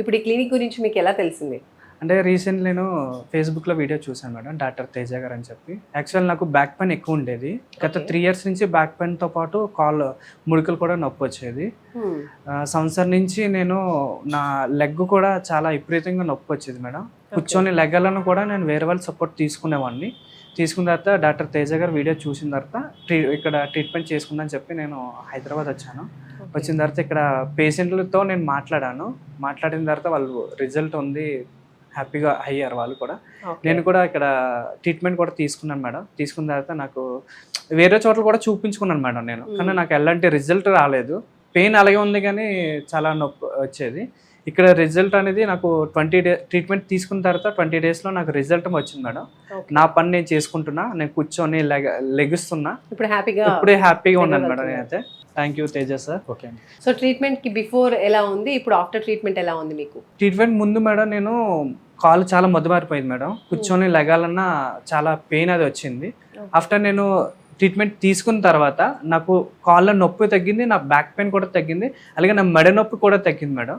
ఇప్పుడు ఈ క్లినిక్ గురించి మీకు ఎలా తెలిసింది? అంటే రీసెంట్ నేను ఫేస్బుక్లో వీడియో చూసాను మేడం, డాక్టర్ తేజ గారు అని చెప్పి. యాక్చువల్ నాకు బ్యాక్ పెయిన్ ఎక్కువ ఉండేది. గత 3 years నుంచి బ్యాక్ పెయిన్తో పాటు ముడుకులు కూడా నొప్పి వచ్చేది. సంవత్సరం నుంచి నేను నా లెగ్ కూడా చాలా విపరీతంగా నొప్పి వచ్చేది మేడం. కూర్చొని లెగ్గాలను కూడా నేను వేరే వాళ్ళ సపోర్ట్ తీసుకునేవాడిని. తీసుకున్న తర్వాత డాక్టర్ తేజ గారు వీడియో చూసిన తర్వాత ఇక్కడ ట్రీట్మెంట్ చేసుకుందని చెప్పి నేను హైదరాబాద్ వచ్చాను. వచ్చిన తర్వాత ఇక్కడ పేషెంట్లతో నేను మాట్లాడిన తర్వాత వాళ్ళు రిజల్ట్ ఉంది, హ్యాపీగా అయ్యారు వాళ్ళు కూడా. నేను కూడా ఇక్కడ ట్రీట్మెంట్ కూడా తీసుకున్నాను మేడం. తీసుకున్న తర్వాత నాకు వేరే చోట్ల కూడా చూపించుకున్నాను మేడం నేను, కానీ నాకు ఎలాంటి రిజల్ట్ రాలేదు. పెయిన్ అలాగే ఉంది కానీ చాలా నొప్పి వచ్చేది. ఇక్కడ రిజల్ట్ అనేది నాకు 20 days ట్రీట్మెంట్ తీసుకున్న తర్వాత 20 daysలో నాకు రిజల్ట్ వచ్చింది మేడం. నా పని నేను చేసుకుంటున్నా, నేను కూర్చొని లెగుస్తున్నా. ఇప్పుడే హ్యాపీగా ఉన్నాను మేడం నేనైతే. Thank you Teja sir. Okay అండి. సో ట్రీట్మెంట్కి బిఫోర్ ఎలా ఉంది, ఇప్పుడు ఆఫ్టర్ ట్రీట్మెంట్ ఎలా ఉంది మీకు? ట్రీట్మెంట్ ముందు మేడం నేను కాలు చాలా మొద్దుబారిపోయింది మేడం. కూర్చొని లెగాలన్నా చాలా పెయిన్ అది వచ్చింది. ఆఫ్టర్ నేను ట్రీట్మెంట్ తీసుకున్న తర్వాత నాకు కాళ్ళ నొప్పి తగ్గింది, నా బ్యాక్ పెయిన్ కూడా తగ్గింది, అలాగే నా మెడ నొప్పి కూడా తగ్గింది మేడం.